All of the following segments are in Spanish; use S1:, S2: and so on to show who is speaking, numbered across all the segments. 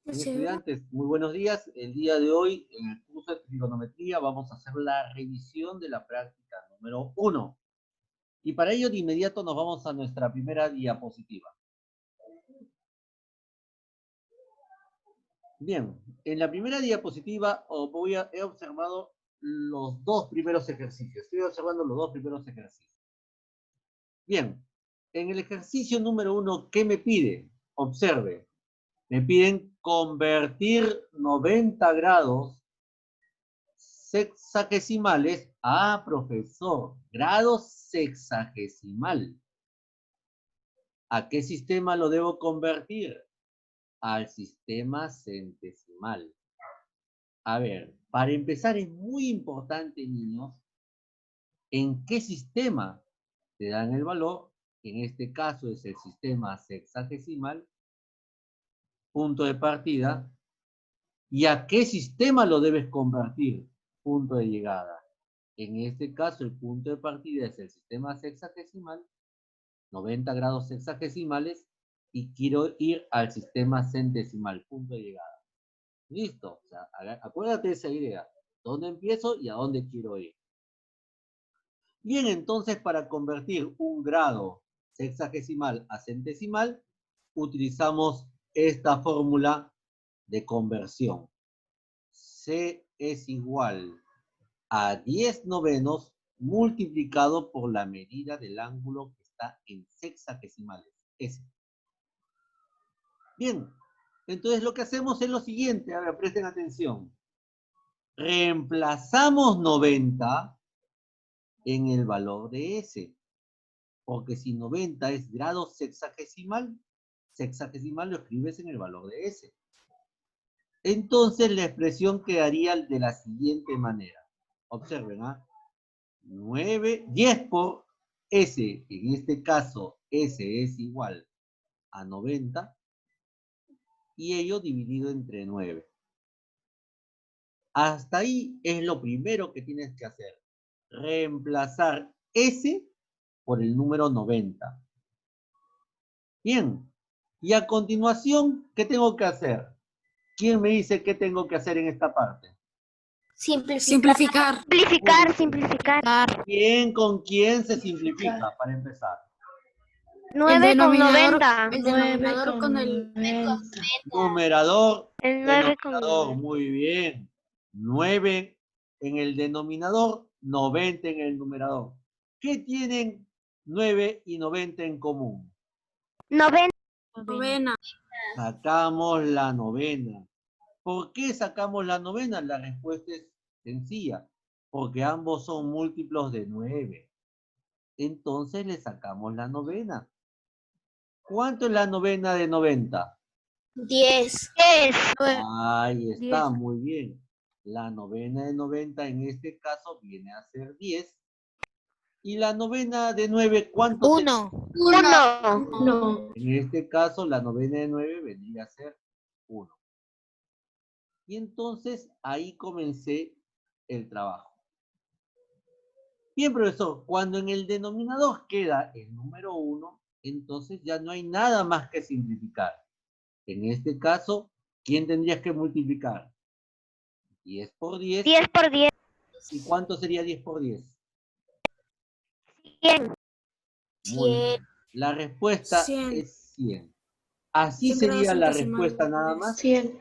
S1: Bien, estudiantes, muy buenos días. El día de hoy, en el curso de trigonometría, vamos a hacer la revisión de la práctica número 1. Y para ello, de inmediato, nos vamos a nuestra primera diapositiva. Bien, en la primera diapositiva he observado los dos primeros ejercicios. Estoy observando los dos primeros ejercicios. Bien, en el ejercicio número 1, ¿qué me pide? Observe. Me piden convertir 90 grados sexagesimales. Ah, profesor, grado sexagesimal. ¿A qué sistema lo debo convertir? Al sistema centesimal. A ver, para empezar es muy importante, niños, en qué sistema te dan el valor. En este caso es el sistema sexagesimal, punto de partida. ¿Y a qué sistema lo debes convertir? Punto de llegada. En este caso, el punto de partida es el sistema sexagesimal, 90 grados sexagesimales, y quiero ir al sistema centesimal, punto de llegada. Listo. O sea, acuérdate de esa idea. ¿Dónde empiezo y a dónde quiero ir? Bien, entonces, para convertir un grado sexagesimal a centesimal, utilizamos esta fórmula de conversión. C es igual a 10 novenos multiplicado por la medida del ángulo que está en sexagesimales. S. Bien, entonces lo que hacemos es lo siguiente. A ver, presten atención. Reemplazamos 90 en el valor de S. Porque si 90 es grado sexagesimal lo escribes en el valor de S. Entonces la expresión quedaría de la siguiente manera. Observen, ¿ah? 10 por S, en este caso S es igual a 90, y ello dividido entre 9. Hasta ahí es lo primero que tienes que hacer. Reemplazar S por el número 90. Bien, y a continuación, ¿qué tengo que hacer? ¿Quién me dice qué tengo que hacer en esta parte?
S2: Simplificar.
S1: Bien, ¿con quién se simplifica para empezar?
S2: 9 con 90.
S3: El denominador con el
S1: Numerador,
S2: El 9 con
S1: denominador,
S2: 90.
S1: muy bien. 9 en el denominador, 90 en el numerador. ¿Qué tienen 9 y 90 en común?
S2: 90.
S3: novena.
S1: Sacamos la novena. ¿Por qué sacamos la novena? La respuesta es sencilla. Porque ambos son múltiplos de 9. Entonces le sacamos la novena. ¿Cuánto es la novena de 90?
S3: 10.
S1: Ahí está,
S2: 10.
S1: muy bien. La novena de 90 en este caso viene a ser 10. Y la novena de 9, ¿cuánto sería?
S2: 1.
S1: En este caso, la novena de 9 vendría a ser 1. Y entonces ahí comencé el trabajo. Bien, profesor, cuando en el denominador queda el número 1, entonces ya no hay nada más que simplificar. En este caso, ¿quién tendrías que multiplicar? 10 por 10.
S2: 10 por 10.
S1: ¿Y cuánto sería 10 por 10?
S2: 100.
S1: Muy bien. La respuesta
S3: 100.
S1: es 100. Así
S3: 100 grados
S1: sería la
S3: centesimal.
S1: respuesta nada más.
S3: 100.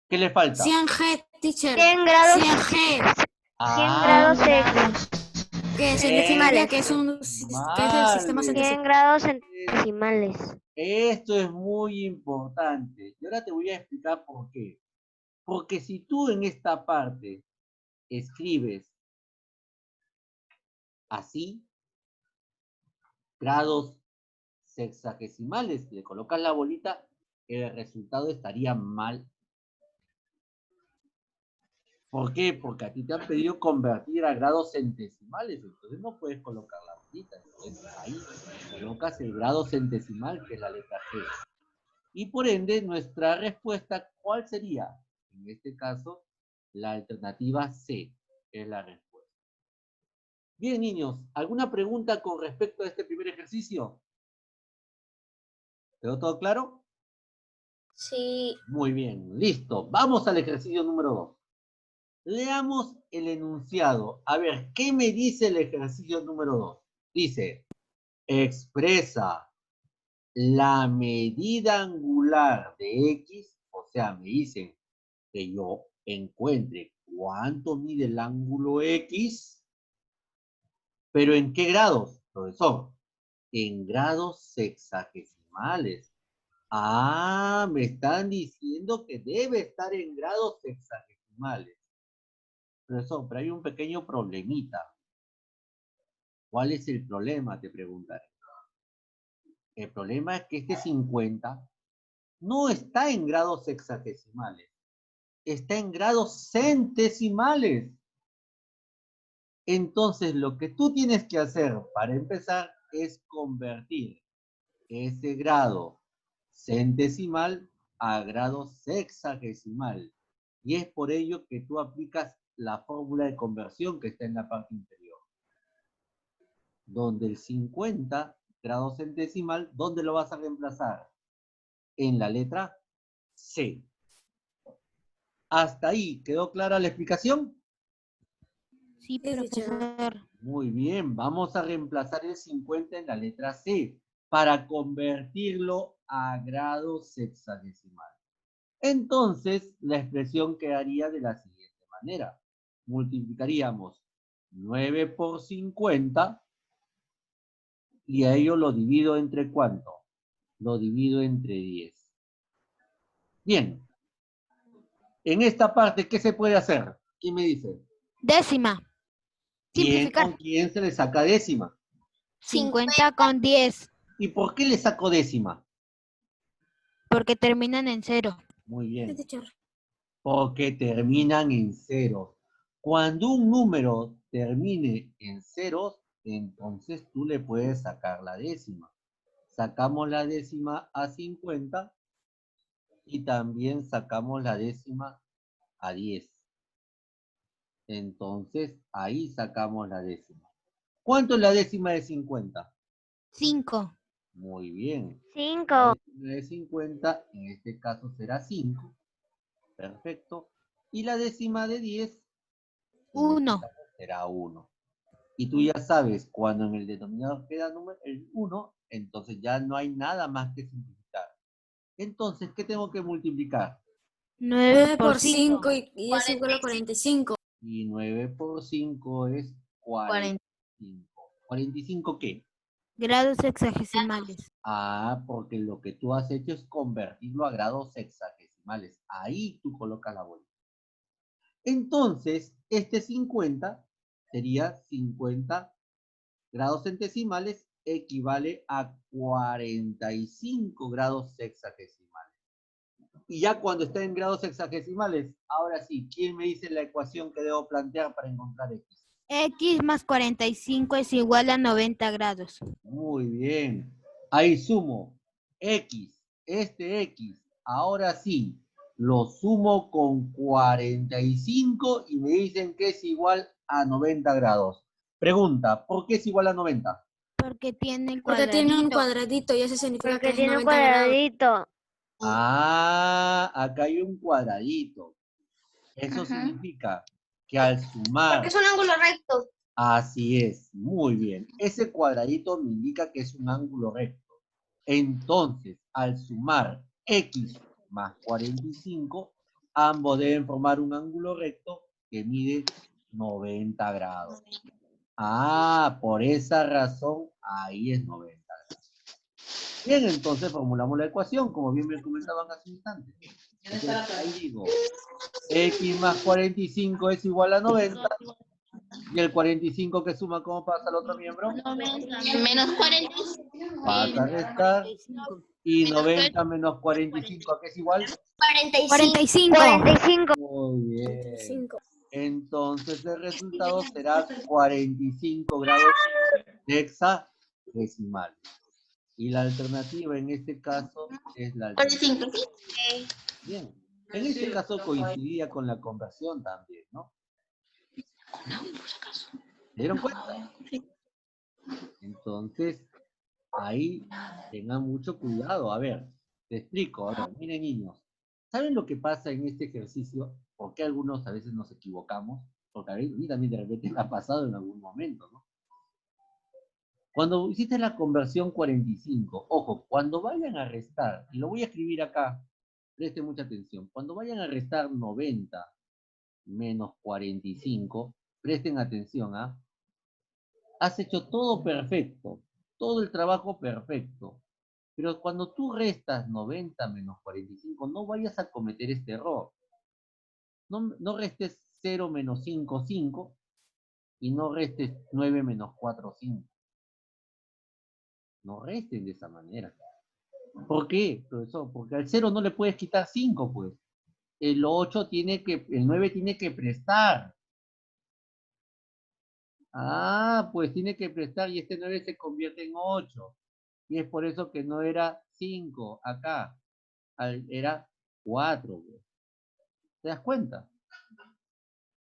S1: ¿Qué le falta?
S3: 100G, teacher.
S2: 100 grados.
S3: 100G.
S2: 100
S1: Ah,
S2: grados ex.
S3: Que
S2: Centesimales.
S3: significa que es el sistema
S2: 100
S3: centesimal.
S2: grados centesimales.
S1: Esto es muy importante. Y ahora te voy a explicar por qué. Porque si tú en esta parte escribes así, grados sexagesimales, le colocas la bolita, el resultado estaría mal. ¿Por qué? Porque a ti te han pedido convertir a grados centesimales, entonces no puedes colocar la bolita. Entonces ahí colocas el grado centesimal, que es la letra G. Y por ende, nuestra respuesta, ¿cuál sería? En este caso, la alternativa C es la respuesta. Bien, niños, ¿alguna pregunta con respecto a este primer ejercicio? ¿Quedó todo claro?
S3: Sí.
S1: Muy bien, listo. Vamos al ejercicio número 2. Leamos el enunciado. A ver, ¿qué me dice el ejercicio número 2? Dice, expresa la medida angular de X, o sea, me dicen que yo encuentre cuánto mide el ángulo X, pero ¿en qué grados, profesor? En grados sexagesimales. Ah, me están diciendo que debe estar en grados sexagesimales. Profesor, pero hay un pequeño problemita. ¿Cuál es el problema? Te preguntaré. El problema es que este 50 no está en grados sexagesimales, está en grados centesimales. Entonces, lo que tú tienes que hacer para empezar es convertir ese grado centesimal a grado sexagesimal. Y es por ello que tú aplicas la fórmula de conversión que está en la parte inferior. Donde el 50 grado centesimal, ¿dónde lo vas a reemplazar? En la letra C. ¿Hasta ahí quedó clara la explicación?
S2: Sí, profesor.
S1: Muy bien, vamos a reemplazar el 50 en la letra C para convertirlo a grado sexagesimal. Entonces, la expresión quedaría de la siguiente manera. Multiplicaríamos 9 por 50 y a ello lo divido entre ¿cuánto? Lo divido entre 10. Bien. En esta parte, ¿qué se puede hacer? ¿Quién me dice?
S2: Décima.
S1: ¿Con quién se le saca décima?
S2: 50 con 10,
S1: ¿Y por qué le saco décima?
S2: porque terminan en 0.
S1: Muy bien. Porque terminan en ceros. Cuando un número termine en ceros, entonces tú le puedes sacar la décima. Sacamos la décima a 50 y también sacamos la décima a 10. Entonces, ahí sacamos la décima. ¿Cuánto es la décima de 50?
S2: 5.
S1: Muy bien.
S2: 5.
S1: La décima de 50, en este caso será 5. Perfecto. Y la décima de 10, en este
S2: 1.
S1: caso será 1. Y tú ya sabes, cuando en el denominador queda el 1, entonces ya no hay nada más que simplificar. Entonces, ¿qué tengo que multiplicar?
S2: 9 por
S3: por
S2: 5.
S3: 5 y es igual a 45.
S1: Y 9 por 5 es 45. ¿45 qué?
S2: Grados sexagesimales.
S1: Ah, porque lo que tú has hecho es convertirlo a grados sexagesimales. Ahí tú colocas la bolita. Entonces, este 50 sería 50 grados centesimales, equivale a 45 grados sexagesimales. Y ya cuando está en grados sexagesimales, ahora sí, ¿quién me dice la ecuación que debo plantear para encontrar X?
S2: X más 45 es igual a 90 grados.
S1: Muy bien. Ahí sumo X, este X, ahora sí, lo sumo con 45 y me dicen que es igual a 90 grados. Pregunta, ¿por qué es igual a 90?
S2: Porque tiene el
S3: Porque
S2: cuadradito.
S3: tiene un cuadradito y eso significa que
S2: Porque
S3: es
S2: tiene un
S3: 90 grados.
S2: cuadradito.
S1: Ah, acá hay un cuadradito. Eso significa que al sumar...
S3: Porque es un ángulo recto.
S1: Así es, muy bien. Ese cuadradito me indica que es un ángulo recto. Entonces, al sumar X más 45, ambos deben formar un ángulo recto que mide 90 grados. Ah, por esa razón, ahí es 90 grados. Bien, entonces formulamos la ecuación, como bien me comentaban hace un instante. Entonces, ahí digo, X más 45 es igual a 90. ¿Y el 45 que suma cómo pasa al otro miembro?
S3: Menos 45.
S1: Pasa a restar. Y 90 menos 45, ¿a qué es igual?
S3: 45.
S2: 45.
S1: Muy bien. Entonces el resultado será 45 grados hexadecimal. Y la alternativa en este caso es la alternativa.
S3: 45.
S1: Bien. En este caso coincidía con la conversión también, ¿no? ¿Se dieron cuenta? Entonces, ahí tengan mucho cuidado. A ver, Te explico ahora. Miren, niños. ¿Saben lo que pasa en este ejercicio? ¿Por qué algunos a veces nos equivocamos? Porque a mí también de repente me ha pasado en algún momento, ¿no? Cuando hiciste la conversión 45, ojo, cuando vayan a restar, y lo voy a escribir acá, presten mucha atención, cuando vayan a restar 90 menos 45, presten atención, ¿ah? Has hecho todo perfecto, todo el trabajo perfecto, pero cuando tú restas 90 menos 45, no vayas a cometer este error. No restes 0 menos 5, 5, y no restes 9 menos 4, 5. No resten de esa manera. ¿Por qué, profesor? Porque al 0 no le puedes quitar 5, pues. El 9 tiene que prestar. Ah, pues tiene que prestar y este 9 se convierte en 8. Y es por eso que no era 5 acá. Era 4. Pues. ¿Te das cuenta?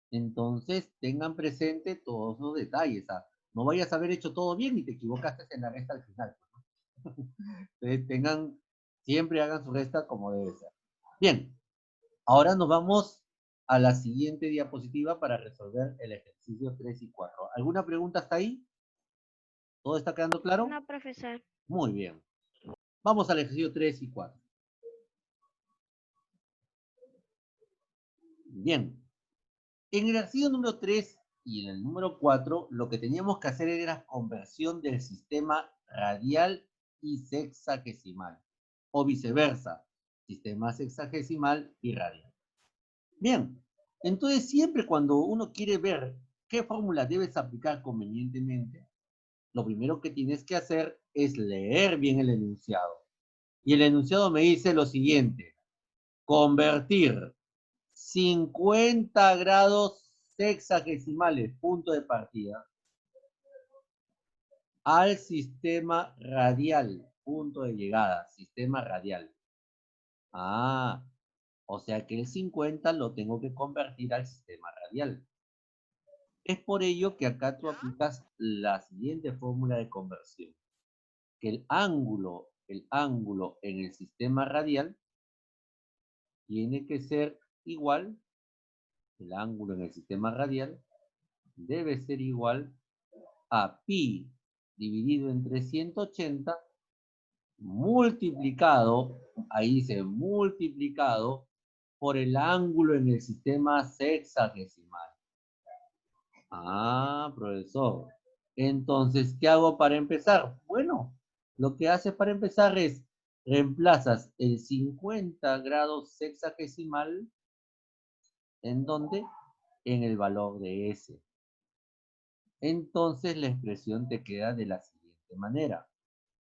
S1: Entonces, tengan presente todos los detalles. ¿Ah? No vayas a haber hecho todo bien y te equivocaste en la resta al final. Entonces, siempre hagan su resta como debe ser. Bien, ahora nos vamos a la siguiente diapositiva para resolver el ejercicio 3 y 4. ¿Alguna pregunta hasta ahí? ¿Todo está quedando claro?
S3: No, profesor.
S1: Muy bien. Vamos al ejercicio 3 y 4. Bien. En el ejercicio número 3 y en el número 4, lo que teníamos que hacer era conversión del sistema radial y sexagesimal. O viceversa, sistema sexagesimal y radial. Bien, entonces siempre cuando uno quiere ver qué fórmula debes aplicar convenientemente, lo primero que tienes que hacer es leer bien el enunciado. Y el enunciado me dice lo siguiente: convertir 50 grados sexagesimales, punto de partida, al sistema radial, punto de llegada, sistema radial. Ah, o sea que el 50 lo tengo que convertir al sistema radial. Es por ello que acá tú aplicas la siguiente fórmula de conversión. Que el ángulo en el sistema radial tiene que ser igual, el ángulo en el sistema radial debe ser igual a pi dividido entre 180 multiplicado, ahí dice multiplicado, por el ángulo en el sistema sexagesimal. Ah, profesor. Entonces, ¿qué hago para empezar? Bueno, lo que haces para empezar es reemplazas el 50 grados sexagesimal, ¿en dónde? En el valor de S. Entonces, la expresión te queda de la siguiente manera.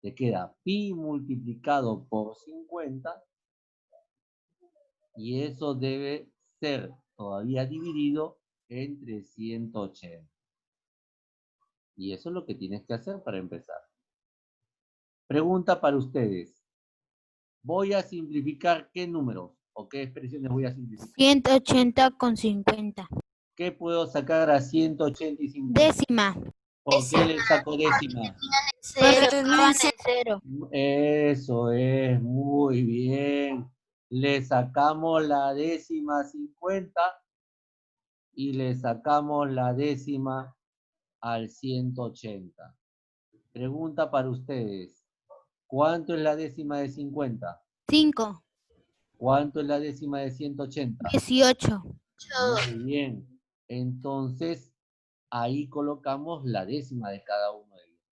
S1: Te queda pi multiplicado por 50 y eso debe ser todavía dividido entre 180. Y eso es lo que tienes que hacer para empezar. Pregunta para ustedes. ¿Voy a simplificar qué números o qué expresiones voy a simplificar?
S2: 180 con 50.
S1: ¿Qué puedo sacar a 180 y 50?
S2: Décima.
S1: ¿Por qué le saco décima?
S2: Porque termina en 0.
S1: Eso es, muy bien. Le sacamos la décima 50 y le sacamos la décima al 180. Pregunta para ustedes. ¿Cuánto es la décima de 50?
S2: 5.
S1: ¿Cuánto es la décima de 180?
S2: 18.
S1: Muy bien. Entonces, ahí colocamos la décima de cada uno de ellos.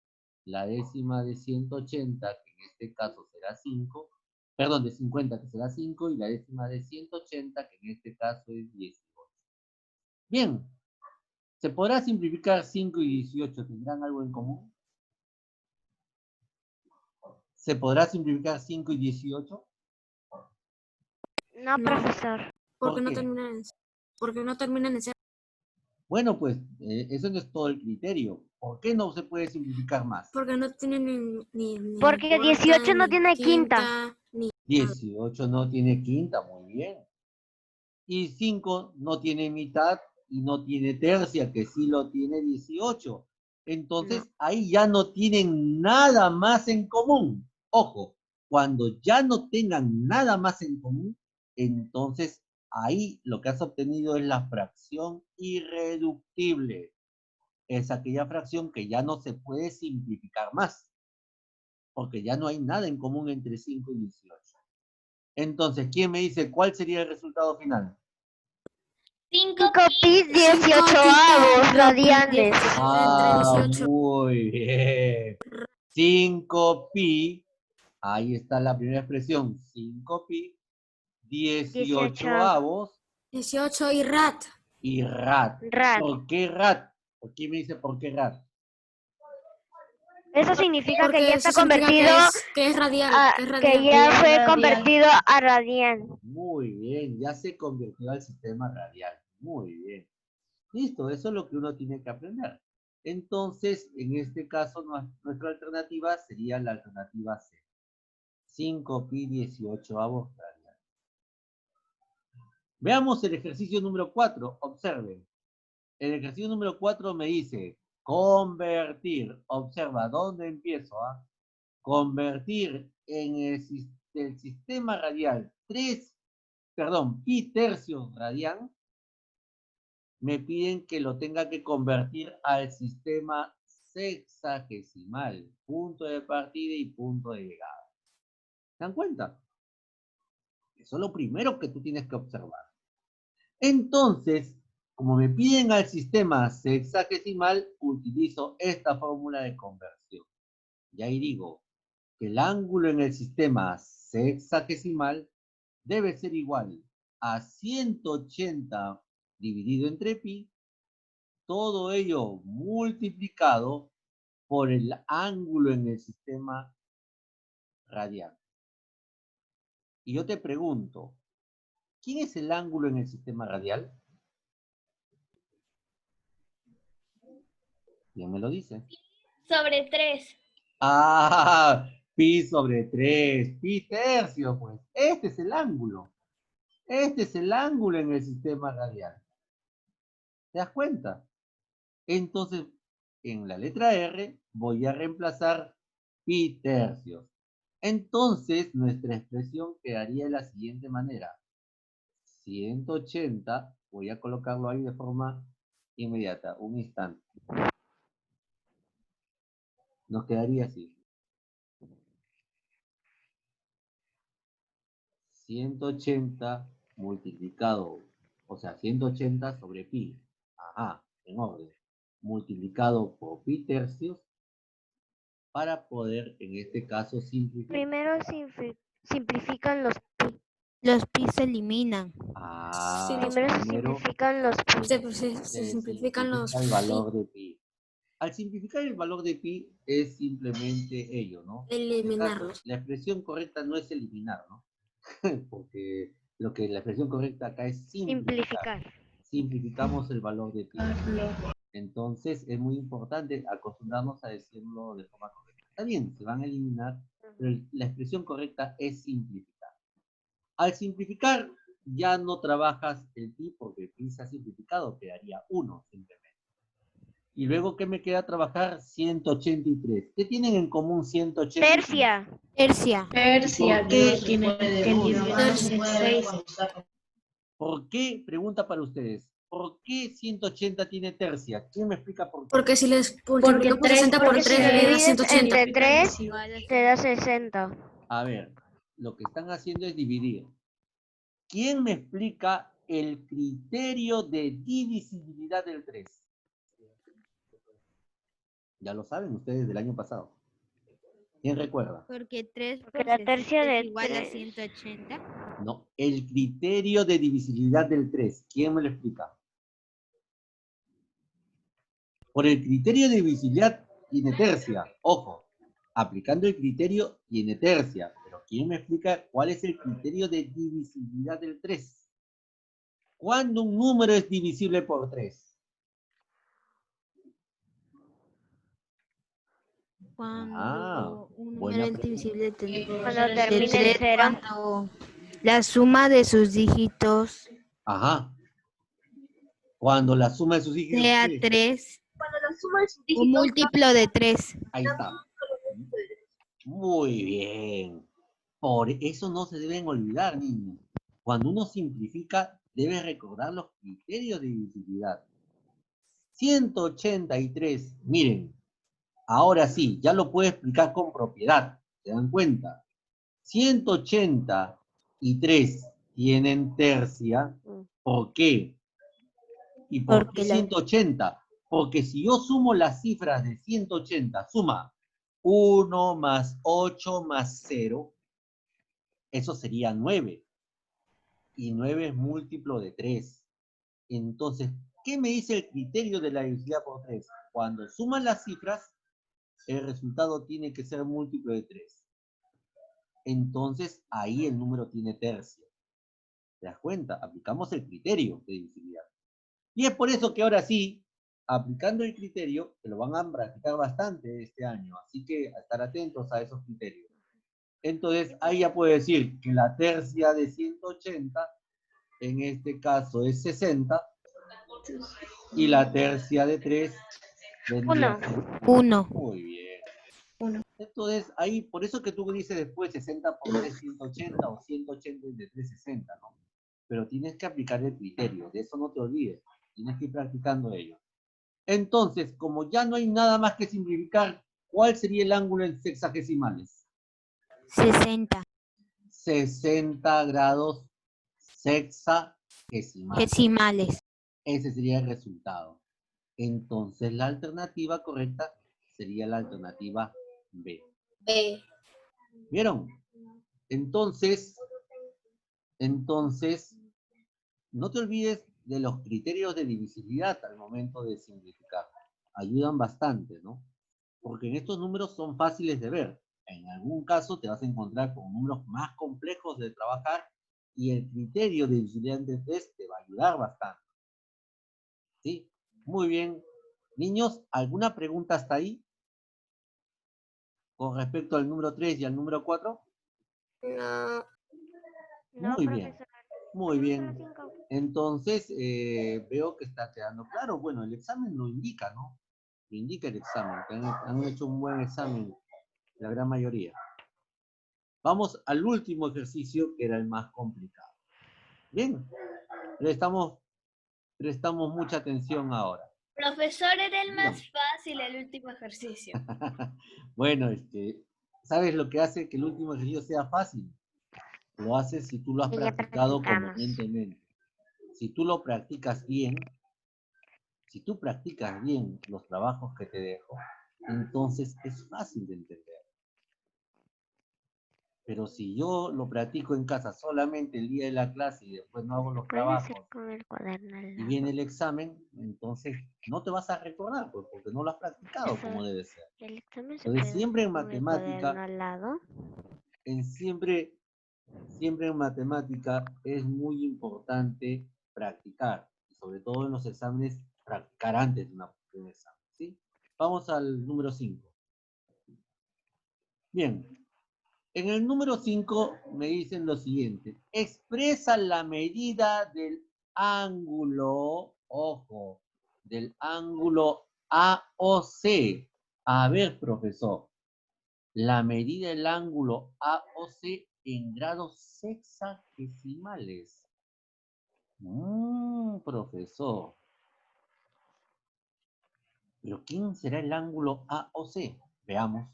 S1: La décima de 180, que en este caso será 5, perdón, de 50 que será 5, y la décima de 180, que en este caso es 18. Bien, ¿se podrá simplificar 5 y 18? ¿Tendrán algo en común? ¿Se podrá simplificar 5 y 18?
S3: No, profesor.
S1: ¿Por qué?
S3: Porque no terminan en 0.
S1: Bueno, pues eso no es todo el criterio. ¿Por qué no se puede simplificar más?
S3: Porque no tienen ni
S4: Porque 18 no tiene quinta.
S1: 18 no tiene quinta, muy bien. Y 5 no tiene mitad y no tiene tercia, que sí lo tiene 18. Entonces, ahí ya no tienen nada más en común. Ojo, Cuando ya no tengan nada más en común, entonces ahí lo que has obtenido es la fracción irreductible. Es aquella fracción que ya no se puede simplificar más, porque ya no hay nada en común entre 5 y 18. Entonces, ¿quién me dice cuál sería el resultado final?
S4: 5 pi 18avos radianes.
S1: Ah, muy bien. 5 pi, ahí está la primera expresión, 5 pi, 18avos
S3: 18 y rat.
S1: y rad.
S4: Rad.
S1: ¿Por qué rad? ¿Por qué me dice por qué rad?
S4: Eso significa
S3: Porque
S4: que ya
S3: eso
S4: está
S3: significa
S4: convertido
S3: que es radial.
S4: a,
S3: que es
S4: que
S3: radial.
S4: ya fue convertido a radian.
S1: Muy bien, ya se convirtió al sistema radial. Muy bien. Listo, eso es lo que uno tiene que aprender. Entonces, en este caso, nuestra alternativa sería la alternativa C. 5 pi 18avos radian. Veamos el ejercicio número 4. Observen. El ejercicio número 4 me dice convertir. Observa, ¿dónde empiezo? Convertir en el sistema radial pi tercios radian. Me piden que lo tenga que convertir al sistema sexagesimal. Punto de partida y punto de llegada. ¿Se dan cuenta? Eso es lo primero que tú tienes que observar. Entonces, como me piden al sistema sexagesimal, utilizo esta fórmula de conversión. Y ahí digo que el ángulo en el sistema sexagesimal debe ser igual a 180 dividido entre pi, todo ello multiplicado por el ángulo en el sistema radial. Y yo te pregunto, ¿quién es el ángulo en el sistema radial? ¿Quién me lo dice?
S2: Sobre 3.
S1: Ah, pi sobre 3, pi tercio, pues. Este es el ángulo. Este es el ángulo en el sistema radial. ¿Te das cuenta? Entonces, en la letra R voy a reemplazar pi tercios. Entonces, nuestra expresión quedaría de la siguiente manera. 180, voy a colocarlo ahí de forma inmediata, un instante. Nos quedaría así. 180 multiplicado, o sea, 180 sobre pi, en orden, multiplicado por pi tercios, para poder, en este caso, simplificar.
S4: Primero simplifican los pi.
S2: Los pi se eliminan.
S4: Primero se simplifican los pi.
S3: Se simplifican los
S1: el valor de pi. Al simplificar el valor de pi es simplemente ello, ¿no?
S3: eliminarlos.
S1: La expresión correcta no es eliminar, ¿no? Porque la expresión correcta acá es simplificar. Simplificamos el valor de pi. Entonces es muy importante acostumbrarnos a decirlo de forma correcta. Está bien, se van a eliminar, pero la expresión correcta es simplificar. Al simplificar ya no trabajas el pi porque el pi se ha simplificado, quedaría 1 simplemente. Y luego, ¿qué me queda trabajar? 183. ¿Qué tienen en común 183?
S4: Tercia.
S2: Tercia.
S5: Tercia, que tiene 16.
S1: ¿Por qué? Pregunta para ustedes. ¿Por qué 180 tiene tercia? ¿Quién me explica por qué?
S3: Porque si les
S5: Porque
S3: multiplico por 60 por 3,
S4: Si
S3: le da
S4: divides
S3: 180.
S4: entre 3, te da 60.
S1: A ver, lo que están haciendo es dividir. ¿Quién me explica el criterio de divisibilidad del 3? Ya lo saben ustedes del año pasado. ¿Quién recuerda?
S2: Porque 3
S4: Porque la tercia de
S2: es igual a
S4: 3.
S2: 180.
S1: No, el criterio de divisibilidad del 3. ¿Quién me lo explica? Por el criterio de divisibilidad tiene tercia. Ojo, aplicando el criterio tiene tercia. Pero ¿quién me explica cuál es el criterio de divisibilidad del 3? ¿Cuándo un número es divisible por 3?
S2: Cuando un
S1: buena
S2: número es divisible
S4: Cuando termine en 0.
S2: cuando la suma de sus dígitos
S1: Cuando la suma de sus dígitos
S2: sea 3. Un múltiplo de 3.
S1: Ahí está. Muy bien. Por eso no se deben olvidar, niños. Cuando uno simplifica, debe recordar los criterios de divisibilidad. 183, miren, ahora sí, ya lo puedo explicar con propiedad, ¿se dan cuenta? 183 tienen tercia, ¿por qué? ¿Y por qué 180? Porque si yo sumo las cifras de 180, suma 1 más 8 más 0, eso sería 9. Y 9 es múltiplo de 3. Entonces, ¿qué me dice el criterio de la divisibilidad por 3? Cuando suman las cifras, el resultado tiene que ser múltiplo de 3. Entonces, ahí el número tiene tercia. ¿Te das cuenta? Aplicamos el criterio de divisibilidad. Y es por eso que ahora sí, aplicando el criterio, que lo van a practicar bastante este año, así que a estar atentos a esos criterios. Entonces, ahí ya puedo decir que la tercia de 180, en este caso es 60, y la tercia de 3 vendría a ser
S2: 1.
S1: Muy bien.
S5: 1.
S1: Entonces, ahí, por eso que tú dices después 60 por 3, 180, o 180 de 3, 60, ¿no? Pero tienes que aplicar el criterio, de eso no te olvides. Tienes que ir practicando ello. Entonces, como ya no hay nada más que simplificar, ¿cuál sería el ángulo en sexagesimales?
S2: 60.
S1: 60 grados sexagesimales.
S2: Decimales.
S1: Ese sería el resultado. Entonces, la alternativa correcta sería la alternativa B. ¿Vieron? Entonces, no te olvides de los criterios de divisibilidad al momento de simplificar. Ayudan bastante, ¿no? Porque en estos números son fáciles de ver. En algún caso te vas a encontrar con números más complejos de trabajar y el criterio de divisibilidad de 3 te va a ayudar bastante. ¿Sí? Muy bien. Niños, ¿alguna pregunta hasta ahí? Con respecto al número 3 y al número 4.
S3: No.
S1: Muy bien. Muy bien. Entonces, veo que está quedando claro. Bueno, el examen lo indica, ¿no? Lo indica el examen. Que han hecho un buen examen, la gran mayoría. Vamos al último ejercicio, que era el más complicado. Bien. Prestamos mucha atención ahora.
S6: Profesor, era el más fácil el último ejercicio.
S1: Bueno, ¿sabes lo que hace que el último ejercicio sea fácil? Lo haces si tú lo has
S4: Y ya
S1: practicado
S4: practicamos.
S1: convenientemente. Si tú lo practicas bien, si tú practicas bien los trabajos que te dejo, entonces es fácil de entender. Pero si yo lo practico en casa solamente el día de la clase y después no hago los
S4: Puede
S1: trabajos
S4: ser con el cuaderno al
S1: y
S4: lado.
S1: viene el examen, entonces no te vas a recordar, pues, porque no lo has practicado como debe ser.
S4: El examen se
S1: Entonces
S4: puede
S1: siempre en
S4: hacer con el cuaderno
S1: matemática,
S4: al lado.
S1: siempre en matemática es muy importante practicar, y sobre todo en los exámenes, practicar antes de un examen, ¿sí? Vamos al número 5. Bien, en el número 5 me dicen lo siguiente: expresa la medida del ángulo, ojo, del ángulo AOC. A ver, profesor, la medida del ángulo AOC en grados sexagesimales. Profesor. ¿Pero quién será el ángulo AOC? Veamos.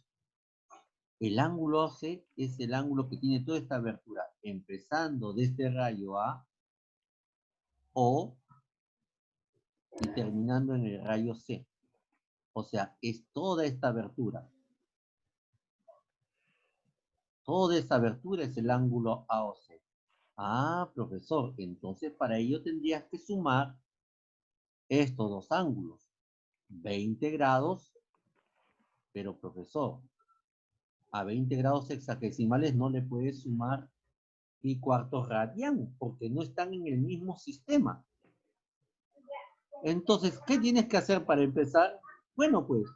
S1: El ángulo AC es el ángulo que tiene toda esta abertura, empezando de este rayo A, O, y terminando en el rayo C. O sea, es toda esta abertura. Toda esta abertura es el ángulo AOC. Ah, profesor, entonces para ello tendrías que sumar estos dos ángulos. 20 grados, pero profesor, a 20 grados sexagesimales no le puedes sumar pi cuartos radian, porque no están en el mismo sistema. Entonces, ¿qué tienes que hacer para empezar? Bueno, pues,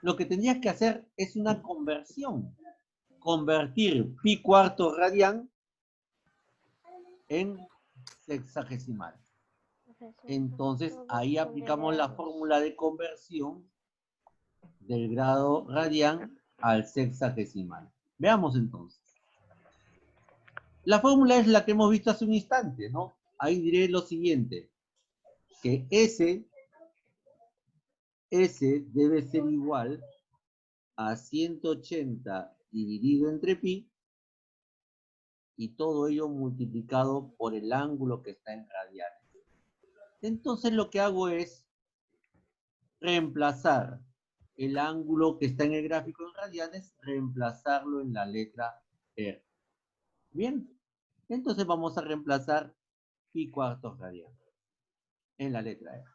S1: lo que tendrías que hacer es una conversión. Convertir pi cuartos radian en sexagesimal. Entonces, ahí aplicamos la fórmula de conversión del grado radian al sexagesimal. Veamos entonces. La fórmula es la que hemos visto hace un instante, ¿no? Ahí diré lo siguiente, que S debe ser igual a 180 dividido entre pi, y todo ello multiplicado por el ángulo que está en radianes. Entonces lo que hago es reemplazar el ángulo que está en el gráfico en radianes, reemplazarlo en la letra R. Bien, entonces vamos a reemplazar pi cuartos radianes en la letra R.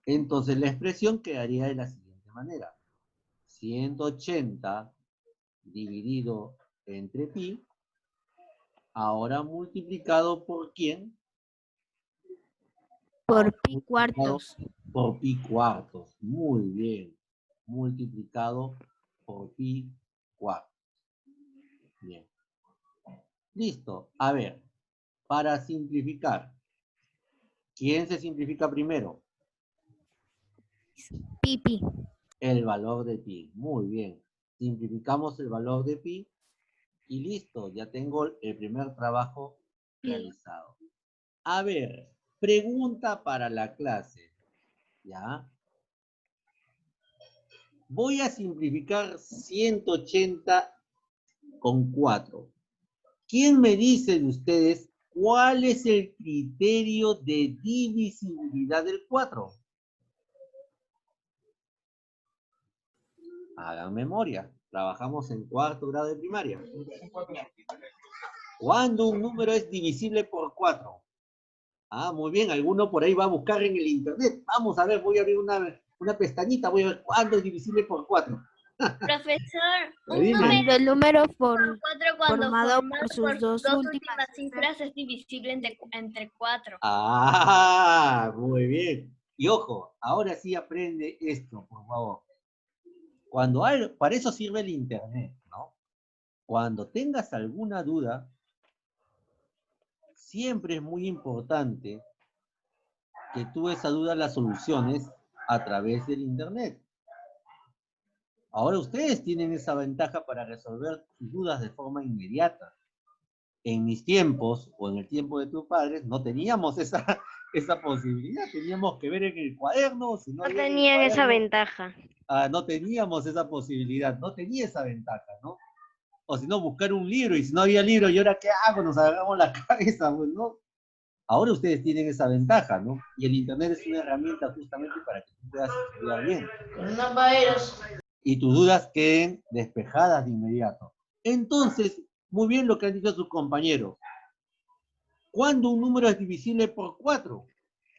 S1: Entonces la expresión quedaría de la siguiente manera. 180 dividido entre pi, ahora multiplicado por ¿quién?
S2: Por pi cuartos.
S1: Por pi cuartos. Muy bien. Multiplicado por pi cuartos. Bien. Listo. A ver, para simplificar, ¿quién se simplifica primero?
S2: Pi.
S1: El valor de pi. Muy bien. Simplificamos el valor de pi y listo. Ya tengo el primer trabajo realizado. A ver, pregunta para la clase. ¿Ya? Voy a simplificar 180 con 4. ¿Quién me dice de ustedes cuál es el criterio de divisibilidad del 4? Hagan memoria. Trabajamos en cuarto grado de primaria. ¿Cuándo un número es divisible por 4? Ah, muy bien. Alguno por ahí va a buscar en el internet. Vamos a ver, voy a abrir una pestañita. Voy a ver cuándo es divisible por 4.
S6: Profesor, un
S1: Dime.
S6: número
S2: Cuando el número
S6: por 4 cuando
S2: formado
S6: formado
S2: por sus dos últimas
S6: últimas cifras es divisible entre 4.
S1: Ah, muy bien. Y ojo, ahora sí aprende esto, por favor. Para eso sirve el internet, ¿no? Cuando tengas alguna duda, siempre es muy importante que tú esa duda la soluciones a través del internet. Ahora ustedes tienen esa ventaja para resolver sus dudas de forma inmediata. En mis tiempos, o en el tiempo de tus padres, no teníamos esa posibilidad. Teníamos que ver en el cuaderno. Si no
S4: No
S1: había en el
S4: tenían esa
S1: cuaderno,
S4: ventaja.
S1: no teníamos esa posibilidad. No tenía esa ventaja, ¿no? O si no, buscar un libro. Y si no había libro, ¿y ahora qué hago? Nos agarramos la cabeza, pues, ¿no? Ahora ustedes tienen esa ventaja, ¿no? Y el internet es una herramienta justamente para que tú puedas estudiar bien. Y tus dudas queden despejadas de inmediato. Entonces, muy bien lo que han dicho sus compañeros. ¿Cuándo un número es divisible por 4?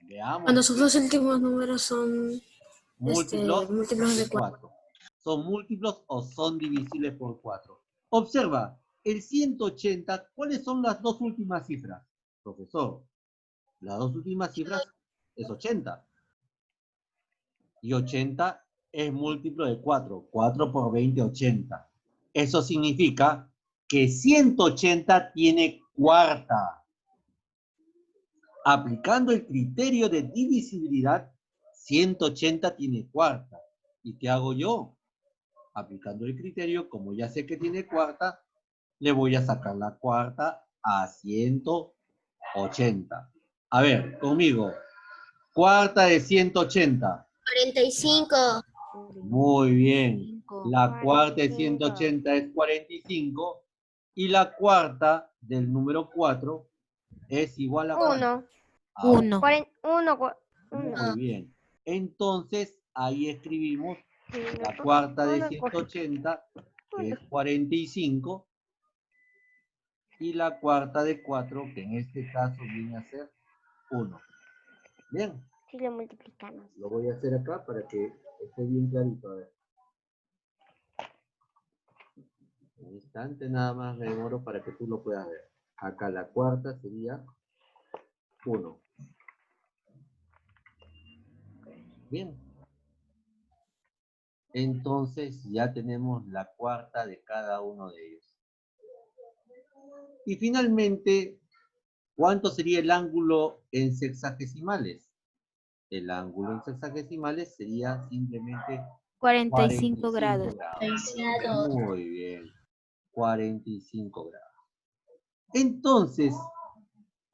S1: Veamos.
S5: Cuando sus dos últimos números son
S1: Múltiplos
S5: de 4.
S1: ¿Son múltiplos o son divisibles por 4? Observa, el 180, ¿cuáles son las dos últimas cifras? Profesor, las dos últimas cifras es 80. Y 80 es múltiplo de 4. 4 por 20, 80. Eso significa que 180 tiene cuarta. Aplicando el criterio de divisibilidad, 180 tiene cuarta. ¿Y qué hago yo? Aplicando el criterio, como ya sé que tiene cuarta, le voy a sacar la cuarta a 180. A ver, conmigo. Cuarta de 180.
S3: 45.
S1: Muy bien. La cuarta de 180 es 45. Y la cuarta del número 4 es igual a
S4: 1.
S2: 1.
S4: 1.
S1: Muy bien. Entonces, ahí escribimos la cuarta de 180, que es 45, y la cuarta de 4, que en este caso viene a ser 1. Bien.
S4: Si lo multiplicamos.
S1: Lo voy a hacer acá para que esté bien clarito. A ver. Un instante nada más me demoro para que tú lo puedas ver. Acá la cuarta sería 1. Bien. Entonces ya tenemos la cuarta de cada uno de ellos. Y finalmente, ¿cuánto sería el ángulo en sexagesimales? El ángulo en sexagesimales sería simplemente
S2: 45 grados.
S1: Muy bien. 45 grados. Entonces,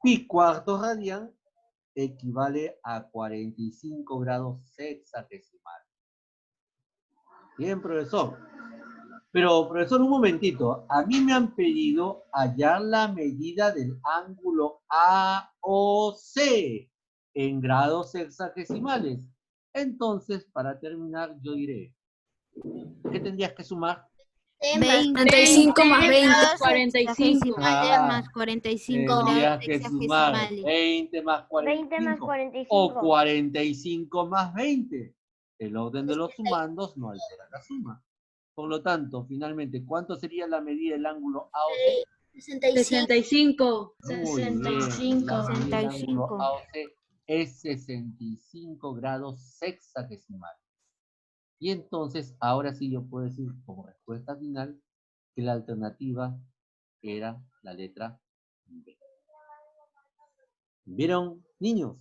S1: pi cuarto radian equivale a 45 grados sexagesimales. Bien, profesor. Pero, profesor, un momentito. A mí me han pedido hallar la medida del ángulo AOC en grados sexagesimales. Entonces, para terminar, yo diré, ¿qué tendrías que sumar?
S5: 35 más 20.
S2: grados
S7: 45.
S2: sexagesimales
S1: Ah,
S2: más 45 grados
S1: Tendrías que sumar
S2: sexagesimales.
S1: 20 más
S4: 20 más
S1: 45 o
S4: 45.
S1: 45 más 20. El orden de los sumandos no altera la suma. Por lo tanto, finalmente, ¿cuánto sería la medida del ángulo AOC?
S7: 65.
S1: Muy bien.
S7: 65.
S1: La medida del ángulo
S2: 65.
S1: AOC es 65 grados sexagesimales. Y entonces, ahora sí yo puedo decir como respuesta final que la alternativa era la letra B. ¿Vieron, niños?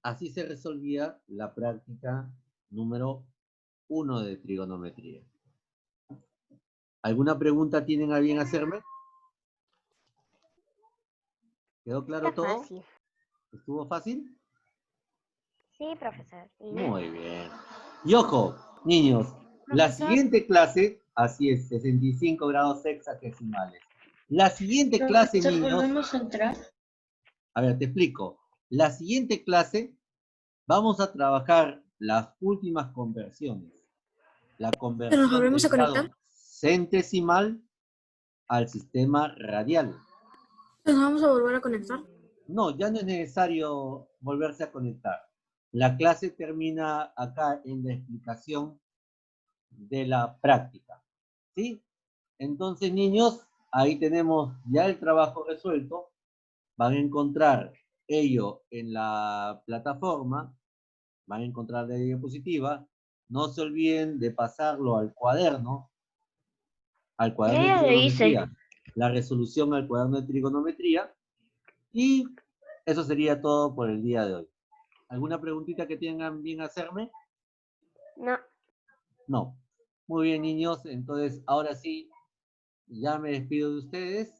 S1: Así se resolvía la práctica número 1 de trigonometría. ¿Alguna pregunta tienen a bien hacerme? ¿Quedó claro
S4: Está
S1: todo?
S4: fácil.
S1: ¿Estuvo fácil?
S4: Sí, profesor. Sí.
S1: Muy bien. Y ojo, niños, la
S4: Profesor.
S1: siguiente clase, así es, 65 grados sexagesimales. La siguiente clase, niños,
S7: ¿Volvemos a entrar?
S1: a ver, te explico. La siguiente clase vamos a trabajar las últimas conversiones. La conversión
S5: volvemos
S1: del
S5: a conectar?
S1: grado centesimal al sistema radial.
S5: ¿Nos vamos a volver a conectar?
S1: No, ya no es necesario volverse a conectar. La clase termina acá en la explicación de la práctica. ¿Sí? Entonces, niños, ahí tenemos ya el trabajo resuelto. Van a encontrar ello en la plataforma. Van a encontrar la diapositiva. No se olviden de pasarlo al cuaderno. Al cuaderno de
S4: Ya lo
S1: trigonometría. La resolución al cuaderno de trigonometría. Y eso sería todo por el día de hoy. ¿Alguna preguntita que tengan bien hacerme?
S4: No.
S1: No. Muy bien, niños. Entonces, ahora sí, ya me despido de ustedes.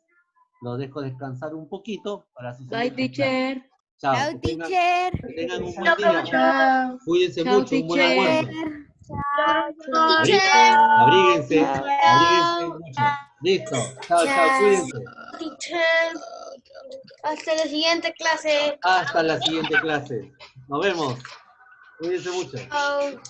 S1: Los dejo descansar un poquito para su
S7: Bye,
S1: siguiente clase.
S7: teacher.
S1: Chao.
S2: Chao,
S1: Que tengan
S2: teacher.
S1: un buen día.
S7: Chao.
S1: Cuídense
S7: Chao,
S1: mucho. Un buen
S7: teacher.
S1: almuerzo.
S6: Teacher.
S1: Abríguense.
S6: Chao.
S1: Abríguense mucho. Listo. Chao, chao. Cuídense.
S3: Teacher. Hasta la siguiente clase.
S1: Hasta la siguiente clase. Nos vemos. Cuídense mucho.
S3: Chao.